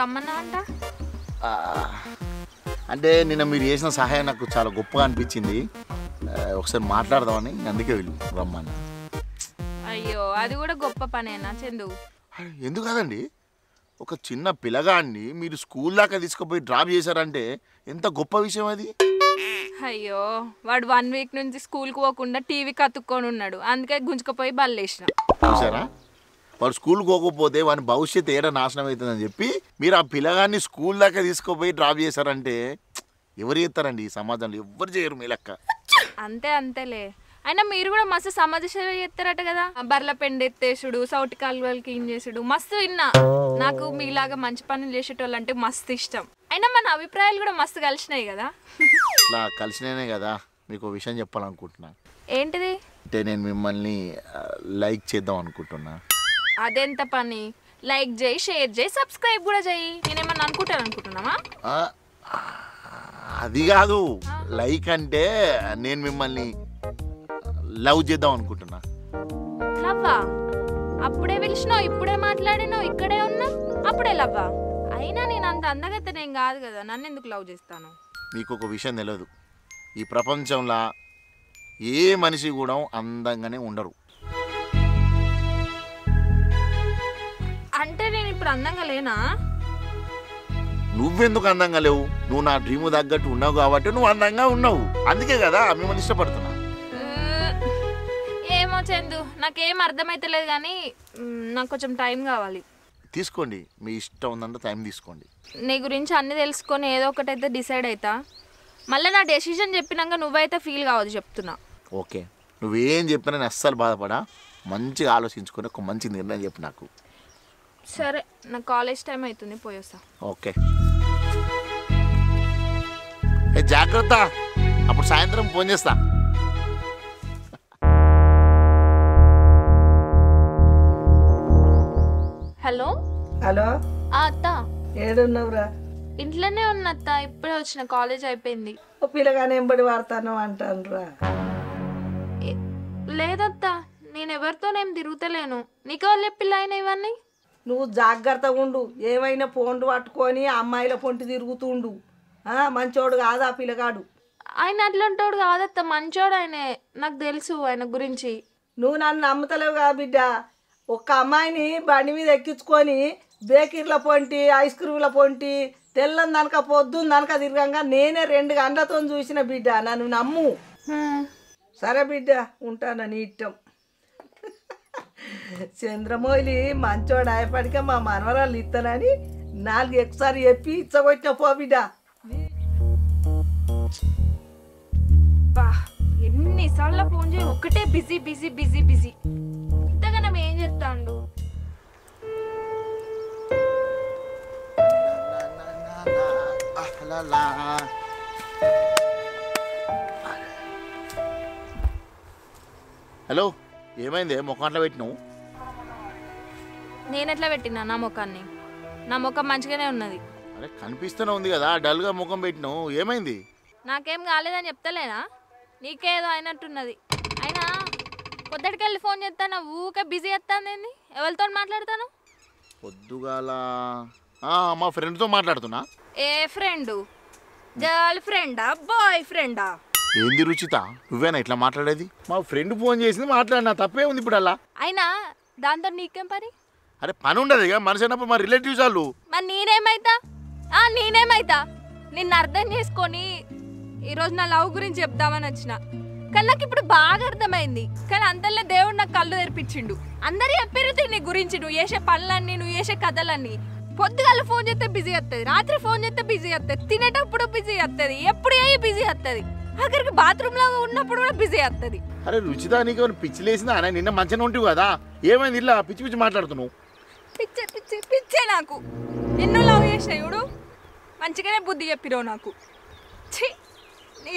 రమ్మన్నా అంట. అంటే నిన్న మీరు చేసిన సహాయం నాకు చాలా గొప్పగా అనిపించింది. ఒకసారి మాట్లాడదామని అందుకే రమ్మన్నా. అయ్యో అది కూడా గొప్ప పనేనా చందు? ఎందుకు కాదండి, ఒక చిన్న పిల్లగాడిని మీరు స్కూల్ దాకా తీసుకుపోయి డ్రాప్ చేశారంటే ఎంత గొప్ప విషయం అది. అయ్యో వాడు 1 వీక్ నుంచి స్కూల్కి పోకుండా టీవీకి అతుక్కొని ఉన్నాడు, అందుకే గుంజుకపోయి బల్లేసిన. చూసారా, వాడు స్కూల్కి పోకపోతే వాని భవిష్యత్తు ఏడా నాశనం అవుతుందని చెప్పి మీరు ఆ పిల్లగాన్ని స్కూల్ దాకా తీసుకుపోయి డ్రాప్ చేశారంటే ఎవరు చేస్తారండి ఈ సమాజంలో? ఎవరు చేయరు మీ లెక్క. అంతేలే. అయినా మీరు కూడా మస్తు సమాజ సేవ చేస్తారట కదా, బర్ల పెండ ఎత్తేసుడు, సౌటి కాలువలు క్లీన్ చేసుడు, మస్తు విన్నా. నాకు మీలాగా మంచి పనులు చేసేటోళ్ళు అంటే మస్తు ఇష్టం. అయినా మన అభిప్రాయాలు కూడా మస్తు కలిసినాయి కదా. ఇట్లా కలిసినానే కదా మీకు ఒక విషయం చెప్పాలనుకుంటున్నా. ఏంటిది? అంటే నేను మిమ్మల్ని లైక్ చేద్దాం అనుకుంటున్నా. అదెంత పని? లైక్ చేయి, షేర్ చేయి, సబ్స్క్రైబ్ కూడా చేయి. నేనేమన్నా అనుకుంటున్నావా? అది కాదు, లైక్ అంటే నేను మిమ్మల్ని లవ్ చేద్దాం అనుకుంటున్నా. లవ్వా? అప్పుడే పిలిచినావు, ఇప్పుడే మాట్లాడినావు, ఇక్కడే ఉన్నా, అప్పుడే లవ్వా? అయినా నేను అంత అందగత్తనేం కాదు కదా, నన్ను ఎందుకు లవ్ చేస్తాను? మీకు ఒక విషయం తెలియదు, ఈ ప్రపంచంలో ఏ మనిషి కూడా అందంగానే ఉండరు. అంటే నేను ఇప్పుడు అందంగా లేనా? నువ్వెందుకు అందంగా లేవు? నువ్వు నా డ్రీమ్ తగ్గట్టు ఉన్నావు కాబట్టి నువ్వు అందంగా ఉన్నావు. అందుకే కదా మిమ్మల్ని ఇష్టపడుతున్నా. ఏమో చందు, నాకేం అర్థమైతలేదు కానీ నాకు కొంచెం టైం కావాలి. తీసుకోండి, మీ ఇష్టం ఉందంటే టైం తీసుకోండి. నీ గురించి అన్నీ తెలుసుకొని ఏదో ఒకటైతే డిసైడ్ అవుతా. మళ్ళీ నా డెసిషన్ చెప్పినాక నువ్వైతే ఫీల్ కావద్దు చెప్తున్నా. ఓకే, నువ్వేం చెప్పినా నేను అస్సలు బాధపడా. మంచిగా ఆలోచించుకొని ఒక మంచి నిర్ణయం చెప్పు నాకు. సరే, నా కాలేజ్ టైం అవుతుంది, పోయొస్తా. ఓకే, జాగ్రత్త. అప్పుడు సాయంత్రం ఫోన్ చేస్తా. హలో హలో, అత్త. ఏడున్నావురా? ఇంట్లోనే ఉన్నా అత్త, ఇప్పుడే వచ్చిన, కాలేజ్ అయిపోయింది. ఓ పిల్లగానే ఎంబడి వాడతాను అంటానురా. లేదత్త, నేను ఎవరితోనేం తిరుగుతలేను. నీకెవరు చెప్పిల్లు ఆయన ఇవన్నీ? నువ్వు జాగ్రత్తగా ఉండు. ఏమైనా ఫోన్లు పట్టుకొని అమ్మాయిల పొంటి తిరుగుతుండు. మంచోడు కాదు ఆ పిల్లగాడు. ఆయన అట్లాంటోడు కాదత్త, మంచోడు ఆయనే, నాకు తెలుసు ఆయన గురించి. నువ్వు నన్ను నమ్ముతలేవు కదా బిడ్డ. ఒక్క అమ్మాయిని బండి మీద ఎక్కించుకొని బేకరీల పొంటి, ఐస్ క్రీముల పొంటి, తెల్లని దనక పొద్దున్న దనక తిరగంగా నేనే 2 గంటలతో చూసిన బిడ్డ. నన్ను నమ్ము. సరే బిడ్డ, ఉంటాను నీ ఇష్టం. చంద్రమౌళి మంచోడు ఆయపడికే మా మనవరాలు ఇస్తానని 4 ఎక్కుసారి చెప్పి ఇచ్చగొట్టిన పో బిడ్డ. ఎన్నిసార్లు ఫోన్ చేయి, ఒక్కటే బిజీ బిజీ బిజీ బిజీ. ఇంతగా మనం ఏం చెప్తాండు? హలో, ఏమైంది? ముఖంలో పెట్టినావు? నేనెట్లా పెట్టినా నా ముఖాన్ని? నా ముఖం మంచిగానే ఉన్నది. అరే కనిపిస్తూనే ఉంది కదా, డల్గా ముఖం పెట్టినావు, ఏమైంది? నాకేం కాలేదని చెప్తలేనా? నీకేదో అయినట్టున్నది. అయినా పొద్దుటికెళ్ళి ఫోన్ చేస్తాను, ఊకే బిజీ వస్తాను. ఏంది, ఎవరితో మాట్లాడతాను? పొద్దుగాల మా ఫ్రెండ్తో మాట్లాడుతున్నా. ఏ ఫ్రెండు? గర్ల్ ఫ్రెండా, బాయ్ ఫ్రెండా? ఏంది రుచిత, నువ్వేనా ఇట్లా మాట్లాడేది? మా ఫ్రెండ్ ఫోన్ చేసింది, మాట్లాడినా, తప్పే ఉంది ఇప్పుడు అలా. అయినా దాంతో నీకేం పని? అరే పని ఉండదు ఇక, మనిషి అయినప్పుడు మా రిలేటివ్స్ వాళ్ళు. మరి నేనేమైతా? నిన్ను అర్థం చేసుకొని ఈరోజు నా లవ్ గురించి చెప్దామని వచ్చిన. కానీ నాకు ఇప్పుడు బాగా అర్థమైంది. కానీ అంతలో దేవుడు నాకు కళ్ళు తెరిపించిండు. అందరూ చెప్పారు నీ గురించి, నువ్వు చేసే పనులన్నీ, నువ్వు చేసే కథలన్నీ. పొద్దుగాల ఫోన్ చేస్తే బిజీ వస్తుంది, రాత్రి ఫోన్ చేస్తే బిజీ వస్తుంది, తినేటప్పుడు బిజీ వస్తుంది, ఎప్పుడు ఏ బిజీ వస్తుంది, ఆఖరికి బాత్రూమ్ లో ఉన్నప్పుడు కూడా బిజీ వస్తుంది. అరే రుచిత, నీకు పిచ్చి లేసిందా? నిన్న మంచిగా ఉంటావు కదా, ఏమైంది ఇలా పిచ్చి పిచ్చి మాట్లాడుతున్నావు? పిచ్చే నాకు. నిన్ను లవ్ చేసిన చూడు, మంచిగానే బుద్ధి చెప్పిరావు నాకు.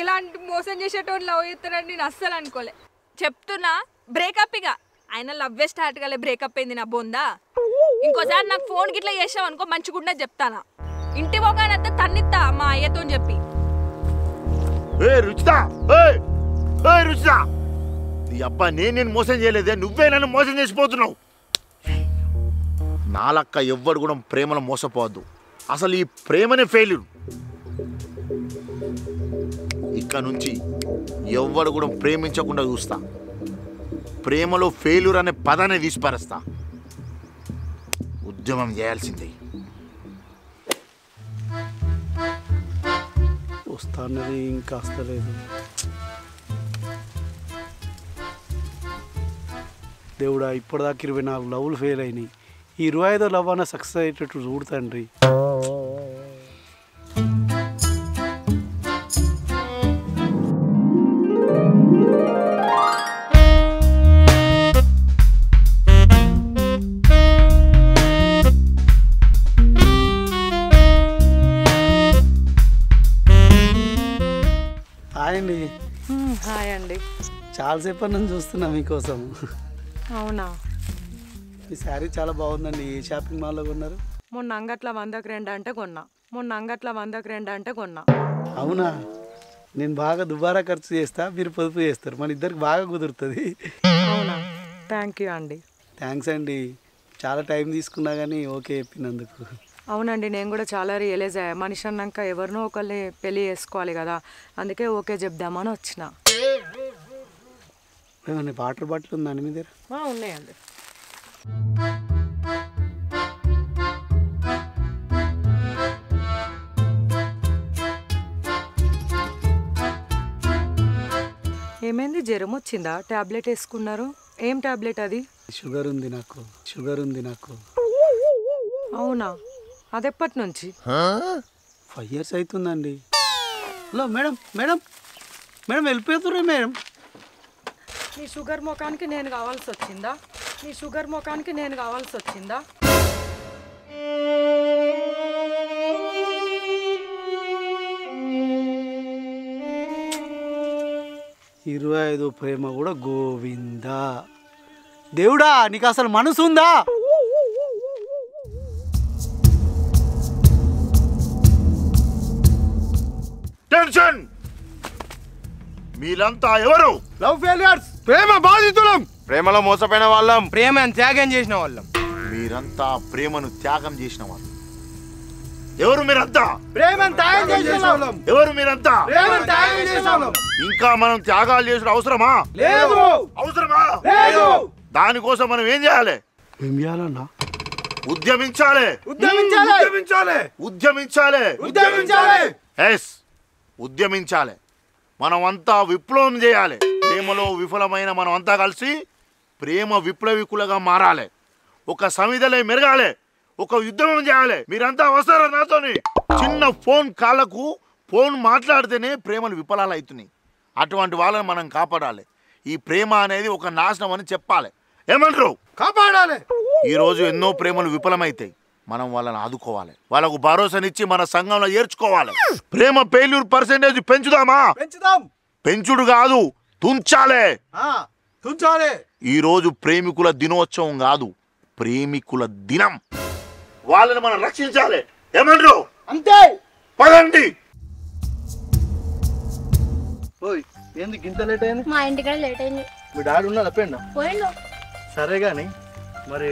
ఇలాంటి మోసం చేసేటోడు లవ్ చేస్తానని నేను అస్సలు అనుకోలే. చెప్తున్నా, బ్రేకప్. ఇక ఆయన లవ్వే స్టార్ట్ కాలే, బ్రేకప్ అయింది నా బొందా. ఇంకోసారి నాకు ఫోన్ గిట్లా చేసావు అనుకో, మంచిగుండా చెప్తానా. ఇంటి పోగానంతా తన్నిత్తా మా అయ్యతో చెప్పి. రుచిత, నీ అబ్బా నేను మోసం చేయలేదే, నువ్వే నన్ను మోసం చేసిపోతున్నావు. నాలక్క ఎవ్వడు కూడా ప్రేమలో మోసపోవద్దు. అసలు ఈ ప్రేమనే ఫెయిల్యూర్. ఇక్కడ నుంచి ఎవ్వడు కూడా ప్రేమించకుండా చూస్తా. ప్రేమలో ఫెయిల్యూర్ అనే పదాన్ని తీసిపారేస్తా. ఉద్యమం చేయాల్సిందే. వస్తానది ఇంకా వస్తలేదు. దేవుడా, ఇప్పటిదాకా 24 లవ్లు ఫెయిల్ అయినాయి. ఈ 25వ లవ్ అన్న సక్సెస్ అయ్యేటట్టు చూడు తండ్రి. హాయ్ అండి. హాయ్ అండి. చాలాసేపు నుంచి చూస్తున్నా మీకోసం. అవునా? ఈ శారీ చాలా బాగుందండి. ఏ షాపింగ్ మాల్లో కొన్నారు? మొన్న అంగట్ల 100కి 2 అంటే కొన్నా. అవునా? నేను బాగా దుబారా ఖర్చు చేస్తా, మీరు పొదుపు చేస్తారు, మన ఇద్దరికి బాగా కుదురుతుంది. అవునా? థ్యాంక్ యూ అండి. థ్యాంక్స్ అండి. చాలా టైం తీసుకున్నా కానీ ఓకే చెప్పినందుకు. అవునండి, నేను కూడా చాలా రియలైజ్ అయ్యా. మనిషి అన్నాక ఎవరినో ఒకరిని పెళ్ళి చేసుకోవాలి కదా, అందుకే ఓకే చెప్దామని వచ్చిన. ఏమన్నా వాటర్ బాటిల్ ఉందండి మీ దగ్గర? ఉన్నాయండి. ఏమైంది? జ్వరం వచ్చిందా? టాబ్లెట్ వేసుకున్నారు? ఏం టాబ్లెట్ అది? షుగర్ ఉంది నాకు. అవునా? అదెప్పటి నుంచి? 5 years అవుతుందండి. హలో మేడం, వెళ్ళిపోతుర్రే మేడం. నీ షుగర్ ముఖానికి నేను కావాల్సి వచ్చిందా? 25 ప్రేమ కూడా గోవిందా. దేవుడా, నీకు అసలు మనసు ఉందా? టెన్షన్. మీరంతా ఎవరు? లవ్ ఫెయిలియర్స్, ప్రేమ బాధితులం, ప్రేమలో మోసపోయిన వాళ్ళం, ప్రేమను త్యాగం చేసిన వాళ్ళం. మీరంతా ప్రేమను త్యాగం చేసిన వాళ్ళు. ఎవరు మీరంతా? ప్రేమను త్యాగం చేసిన వాళ్ళం. ఎవరు మీరంతా? ప్రేమను త్యాగం చేసిన వాళ్ళం. ఇంకా మనం త్యాగాలు చేసిన అవసరమా? లేదు. అవసరమా? లేదు. దానికోసం మనం ఏం చేయాలి? ఏం చేయాలన్నా? ఉద్యమించాలి. ఎస్, ఉద్యమించాలి. మనం అంతా విప్లవం చేయాలి. ప్రేమలో విఫలమైన మనం అంతా కలిసి ప్రేమ విప్లవికులుగా మారాలి. ఒక సమిధలే మెరగాలి. ఒక యుద్ధం చేయాలి. మీరంతా వస్తారా నాతోని? చిన్న ఫోన్ కాళ్ళకు ఫోన్ మాట్లాడితేనే ప్రేమలు విఫలాలు అవుతున్నాయి. అటువంటి వాళ్ళని మనం కాపాడాలి. ఈ ప్రేమ అనేది ఒక నాశనం అని చెప్పాలి. ఏమంటారు? కాపాడాలి. ఈరోజు ఎన్నో ప్రేమలు విఫలమైతాయి. మనం వాళ్ళని ఆదుకోవాలి. వాళ్ళకు భరోసానిచ్చి మన సంఘంలో చేర్చుకోవాలి. ప్రేమ ఫెయిల్యూర్ పర్సెంటేజ్ పెంచుదామా? పెంచుడు కాదు, తుంచాలే. ఈరోజు ప్రేమికుల దినోత్సవం కాదు, ప్రేమికుల దినం. వాళ్ళని మనం రక్షించాలి. ఏమంటారు? అంతే. పదండి. ఎందుకు ఇంత లేట్ అయింది? మా ఇంటికాడ లేట్ అయింది. మీ డాడీ ఉన్నాడు అప్పండి? పోయిండు. సరే కానీ మరి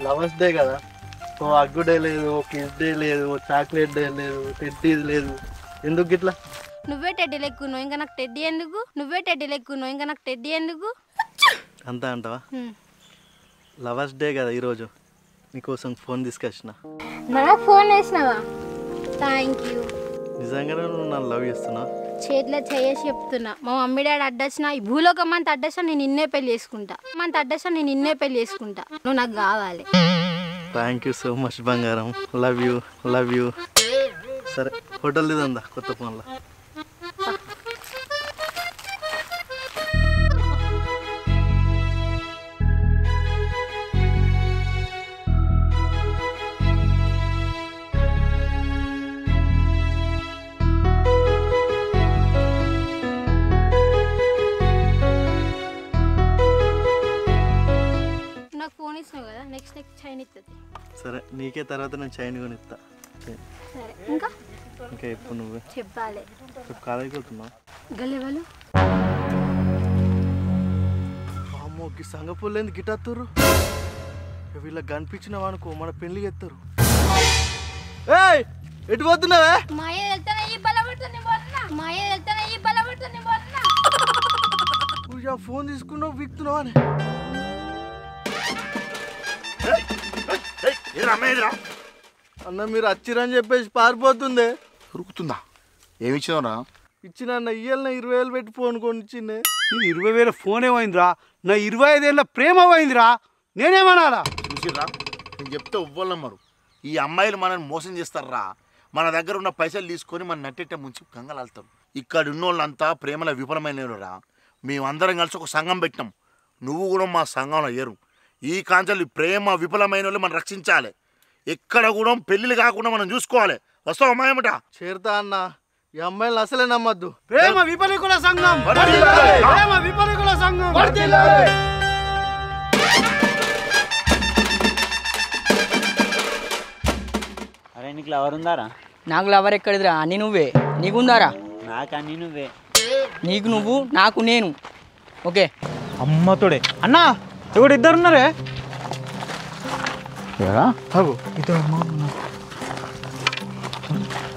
లవర్స్ డే కదా, ఓ అగ్గు డే లేదు, ఓ కిస్ డే లేదు, ఓ చాక్లెట్ డే లేదు, టెడ్డీది లేదు, ఎందుకు గిట్లా? నువ్వే టెడ్డీ లెక్కున్నావు, ఇంకా నాకు టెడ్డీ ఎందుకు? అంతా అంటావా? లవర్స్ డే కదా ఈరోజు, నీకోసం ఫోన్ తీసుకొచ్చిన. నాకు ఫోన్ వేసినావా? Thank you. నిజంగానే నువ్వు నన్ను లవ్ చేస్తున్నావు? చేతిలో చేసి చెప్తున్నా. మా మమ్మీ డాడీ అడ్డొచ్చినా, ఈ భూలోకం అంత అడ్డొచ్చినా నేను నిన్నే పెళ్లి చేసుకుంటా. నువ్వు నాకు కావాలి. థ్యాంక్ యూ సో మచ్ బంగారం. Love you. సరే, హోటల్ దిదందా కొత్త ఫోన్లో. నాకు ఫోన్ ఇస్తున్నావు కదా, నెక్స్ట్ చైన్ ఇస్తుంది. సరే, నీకే తర్వాత నేను చైన్ కొనిస్తా. సరే, ఇంకా ఇప్పుడు నువ్వే చెప్పాలి. కాలేజీకి వెళ్తున్నావు? గల్లెవాళ్ళు అమ్మో, సంగపూర్లు ఎందుకు గిటాతురు? వీళ్ళకి కనిపించినవా అనుకో, మన పెళ్లి చేస్తారు. ఏయ్ ఎటు పోతున్నావే? ఫోన్ తీసుకున్నావు విక్తున్నావు అని అన్న మీరు వచ్చిరని చెప్పేసి పారిపోతుందే. ఉరుకుతుందా? ఏమిచ్చినావురా? ఇచ్చిన అన్న ఇయ్యాల 20,000 పెట్టి ఫోన్ కొనిచ్చిందే. 20,000 ఫోన్ ఏమైందిరా? నా 25 ఏళ్ళ ప్రేమ ఏమైందిరా? నేనేమనాలా? చూసిర్రా, నేను చెప్తే ఇవ్వలేమ్మరు. ఈ అమ్మాయిలు మనల్ని మోసం చేస్తారా? మన దగ్గర ఉన్న పైసలు తీసుకొని మన నట్టెట్ట ముంచి కంగలాలుతారు. ఇక్కడ ఉన్నోళ్ళంతా ప్రేమల విఫలమైనరా. మేమందరం కలిసి ఒక సంఘం పెట్టినాం. నువ్వు కూడా మా సంఘంలో ఏరు. ఈ కాంచెలు ప్రేమ విఫలమైన వాళ్ళు మనం రక్షించాలి. ఎక్కడ కూడా పెళ్ళిళ్ళు కాకుండా మనం చూసుకోవాలి. వస్తావు అమ్మాయమట? చేరుతా అన్న. ఈ అమ్మాయిలు అసలే నమ్మద్దు. ప్రేమ విపరీకుల సంఘం, ప్రేమ విపరీకుల సంఘం. అరే నీకు లవర్ ఉందారా? నాకు లవర్ ఎక్కడిదిరా? అన్ని నువ్వే. నీకుందారా? నాకు అన్ని నువ్వే. నీకు నువ్వు, నాకు నేను. ఓకే అమ్మతోడే అన్నా ఎవడు ఇద్దరున్నారే?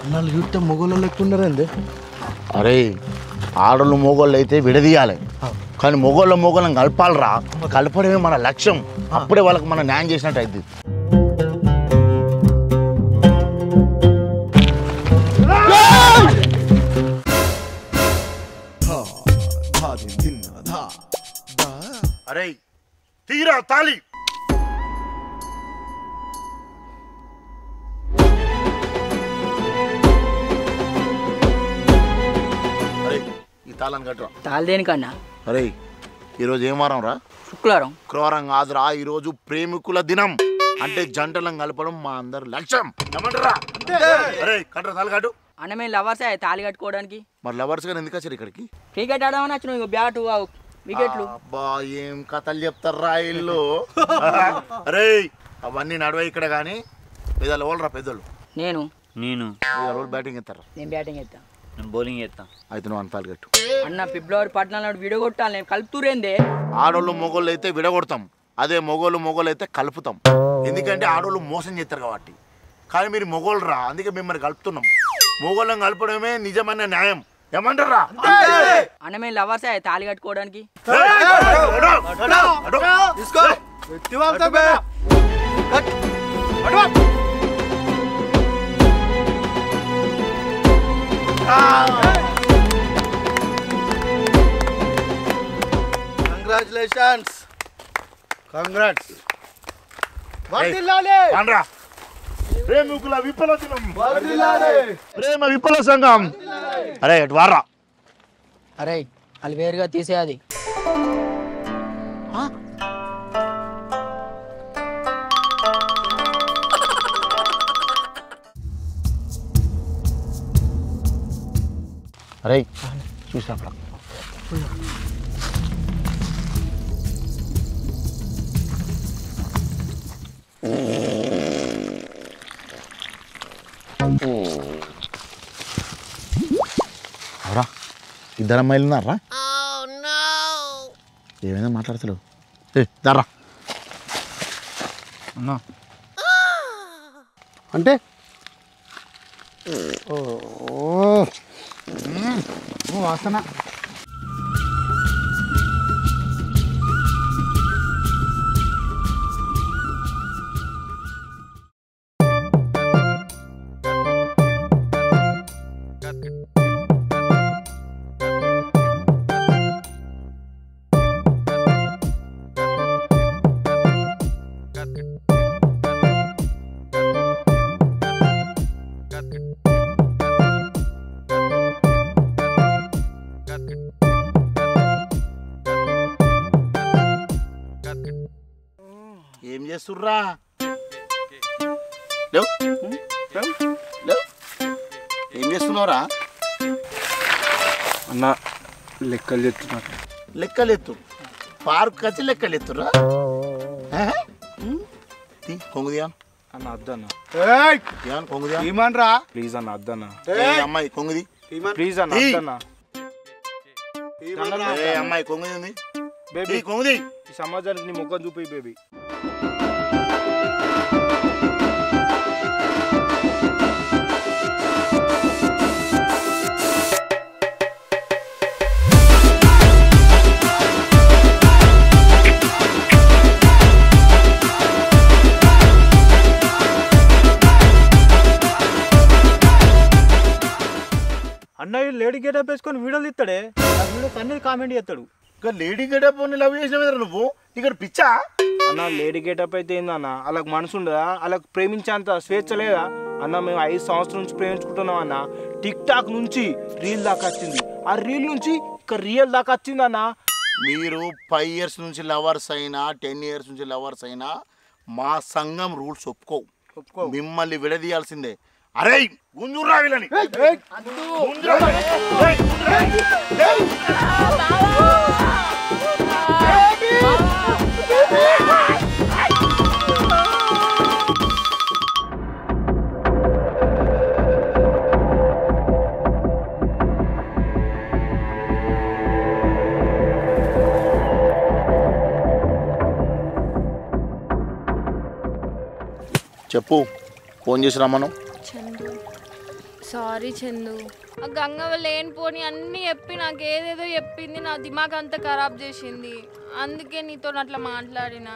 అన్నాళ్ళు చూస్తే మొగోళ్ళు ఎక్కున్నారండి. అరే ఆడోళ్ళు మొగోళ్ళు అయితే విడదీయాలి, కానీ మొగోళ్ళని కలపాలరా. కలపడమే మన లక్ష్యం. అప్పుడే వాళ్ళకి మనం న్యాయం చేసినట్టు అయింది. అరే తీరా తాళి. అరే ఈ తాళాన్ని కట్టరా. తాళి దేనికన్నా? అరే ఈరోజు ఏం వారం రా? శుక్రవారం. శుక్రవారం కాదురా, ఈరోజు ప్రేమికుల దినం. అంటే జంటలను కలపడం మా అందరి లక్ష్యం. ఏమంటారా? అరే కట్టరా తాళి కట్టు. అన్న మేము లవర్సే తాళి కట్టుకోవడానికి. మరి లవర్స్ గారు ఎందుకు వచ్చారు ఇక్కడికి? క్రికెట్ ఆడమని వచ్చిన బ్యాటు వికెట్లు. అబ్బా ఏం కథలు చెప్తారా ఇల్లు. అరే అవన్నీ నడవ ఇక్కడ కానీ పెద్దలు ఓళ్ళరా. పెద్దోళ్ళు నేను బ్యాటింగ్ ఎత్తారా? నేను బ్యాటింగ్ ఎత్తా. నేను బౌలింగ్ చేస్తా. అయితే నువ్వు అంతాలు కట్టు. అన్న ఫిబ్రవరి 14 వీడియో కొట్టాలి. నేను కలుపుతూరేందే. ఆడోళ్ళు మొగోళ్ళు అయితే విడగొడతాం, అదే మొగోళ్ళు అయితే కలుపుతాం. ఎందుకంటే ఆడోళ్ళు మోసం చేస్తారు కాబట్టి. కానీ మీరు మొగోళ్ళు రా, అందుకే మిమ్మల్ని కలుపుతున్నాం. మొగోళ్ళని కలపడమే నిజమైన న్యాయం. ఏమంటారా? అన్న మేము లవర్సే తాళి కట్టుకోవడానికి. కంగ్రాచులేషన్స్. కంగ్రాట్స్. ప్రేమికుల విఫల దినం, ప్రేమ విఫల సంఘం. అరే అటు వారా. అరే అది వేరుగా తీసేయాలి. అరే చూసినప్పుడు అవరా ఇద్దరు అమ్మాయిలు ఉన్నారా? ఏమైనా మాట్లాడతలేవు. దారా అన్నా అంటే వాసన. ఏం చేస్తుర్రా? ఏం చేస్తున్నావురా? అన్న లెక్కలు చెప్తున్నారు. లెక్కలెత్తు. పార్క్ వచ్చి లెక్కలెత్తురా. కొంగుదియా అన్న అద్దన్న. కొంగుదియా ఏమనరా? ప్లీజ్ అన్న అద్దన్న. అమ్మాయి కొంగుది. ప్లీజ్ అన్న అద్దన్న. అమ్మాయి కొంగుది ఉంది. బేబీ కొంగుది. ఈ సమాజానికి నీ ముఖం చూపి బేబీ. అన్న లేడీ గెటప్ వేసుకొని వీడియోలు తీస్తాడే ఆ వీడియోస్ అన్ని కామెంట్ చేస్తాడు. ఇంకా లేడీ గెటప్ లవ్ చేసిన నువ్వు ఇక్కడ పిచ్చా అన్న లేడీ గెటప్ అయితే ఏందన్న అలాగ మనసు ఉండదా, అలాగ ప్రేమించేంత స్వేచ్ఛ లేదా అన్న? మేము 5 సంవత్సరాల నుంచి ప్రేమించుకుంటున్నాం అన్న. టిక్ టాక్ నుంచి రీల్ దాకా వచ్చింది, ఆ రీల్ నుంచి ఇక రియల్ దాకా వచ్చింది అన్న. మీరు 5 years నుంచి లవర్స్ అయినా 10 years నుంచి లవర్స్ అయినా మా సంఘం రూల్స్ ఒప్పుకోవు. మిమ్మల్ని విడదీయాల్సిందే. అరే గుంజురా వీళ్ళని. చెప్పు, ఫోన్ చేసి రమ్మను. చందు సారీ చందు, ఆ గంగవ్వ లేనిపోని అన్నీ చెప్పి నాకు ఏదేదో చెప్పింది, నా దిమాగ్ అంతా ఖరాబ్ చేసింది. అందుకే నీతో అట్లా మాట్లాడిన.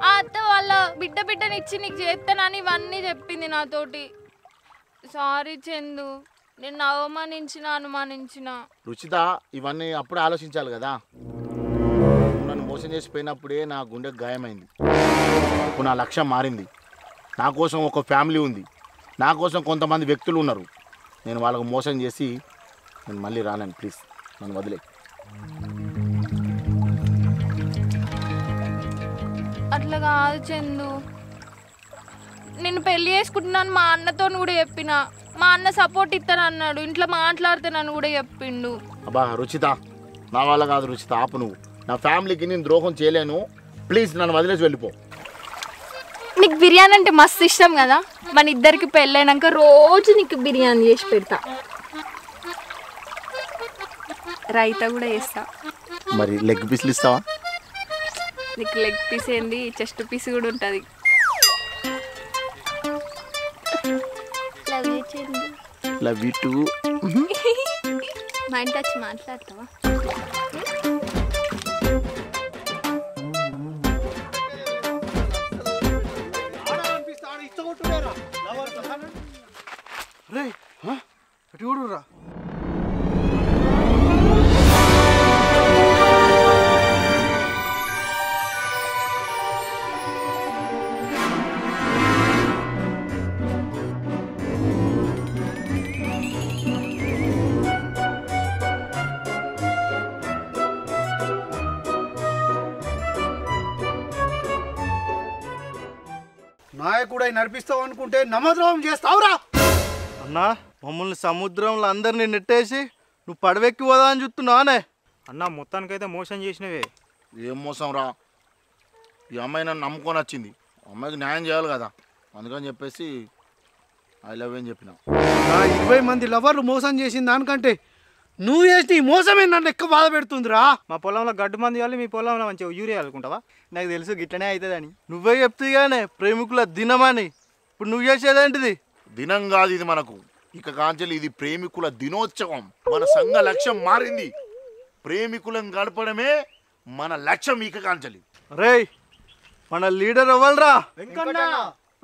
ఆ అత్త వాళ్ళ బిడ్డనిచ్చి నీకు చేస్తానని ఇవన్నీ చెప్పింది నాతోటి. సారీ చందు, నిన్ను అనుమానించిన. రుచిత ఇవన్నీ అప్పుడే ఆలోచించాలి కదా. నన్ను మోసం చేసిపోయినప్పుడే నా గుండె గాయమైంది. ఇప్పుడు నా లక్ష్యం మారింది. నా కోసం ఒక ఫ్యామిలీ ఉంది, నా కోసం కొంతమంది వ్యక్తులు ఉన్నారు. నేను వాళ్ళకు మోసం చేసి నేను మళ్ళీ రాలేను. ప్లీజ్ నన్ను వదిలే. అట్లా కాదు చందు, నేను పెళ్లి చేసుకుంటున్నాను మా అన్నతో కూడా చెప్పిన. మా అన్న సపోర్ట్ ఇస్తానన్నాడు, ఇంట్లో మాట్లాడుతానని కూడా చెప్పిండు. అబ్బా రుచిత, నా వల్ల కాదు రుచిత, ఆపు నువ్వు. నా ఫ్యామిలీకి నేను ద్రోహం చేయలేను. ప్లీజ్ నన్ను వదిలేసి వెళ్ళిపో. నీకు బిర్యానీ అంటే మస్తు ఇష్టం కదా, మన ఇద్దరికి పెళ్ళైనాక రోజు నీకు బిర్యానీ చేసి పెడతా, రైతా కూడా వేస్తా. మరి లెగ్ పీస్లు ఇస్తావా? నీకు లెగ్ పీస్ ఏంది, చెస్ట్ పీస్ కూడా ఉంటుంది. Love you two. మా ఇంటి వచ్చి మాట్లాడతావా? నాయకుడై నడిపిస్తావు అనుకుంటే నమ్మద్రోహం చేస్తావురా. అన్నా మమ్మల్ని సముద్రంలో అందరినీ నెట్టేసి నువ్వు పడవెక్కి పోదా అని చూస్తున్నావానే. అన్న మొత్తానికైతే మోసం చేసినవే. ఏం మోసం రా, ఈ అమ్మాయి నన్ను నమ్ముకొని వచ్చింది, అమ్మాయికి న్యాయం చేయాలి కదా, అందుకని చెప్పేసి ఐ లవ్ అని చెప్పిన. 20 మంది లవర్లు మోసం చేసిన దానికంటే నువ్వు చేసిన ఈ మోసమే నన్ను ఎక్కువ బాధ పెడుతుందిరా. మా పొలంలో గడ్డు మంది ఇవ్వాలి, మీ పొలంలో మంచిగా యూరియా అనుకుంటావా? నాకు తెలుసు గిట్లనే అవుతుందని. నువ్వే చెప్తాగానే ప్రేమికుల దినమని. ఇప్పుడు నువ్వు చేసేదేంటిది? దినం కాదు ఇది మనకు, ఇక కాంచెలు ఇది ప్రేమికుల దినోత్సవం. మన సంఘ లక్ష్యం మారింది, ప్రేమికులను గడపడమే మన లక్ష్యం ఇక కాంచెలి. రేయ్ మన లీడర్ అవ్వాలరా.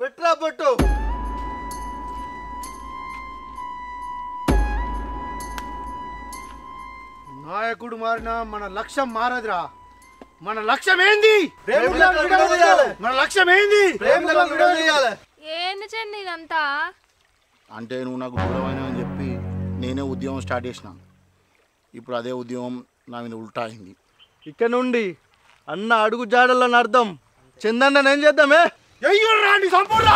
పెట్రా పట్టు. నాయకుడు మారినా మన లక్ష్యం మారదురా. మన లక్ష్యం ఏంది? మన లక్ష్యం ఏంది? ఏంది చంది ఇదంతా? అంటే నువ్వు నాకు దూరమైన అని చెప్పి నేనే ఉద్యోగం స్టార్ట్ చేసిన. ఇప్పుడు అదే ఉద్యోగం నా మీద ఉల్టా అయింది. ఇక్కడ నుండి అన్న అడుగు జాడలని అర్థం. చందన్న ఏం చేద్దామే? సంపూర్ణ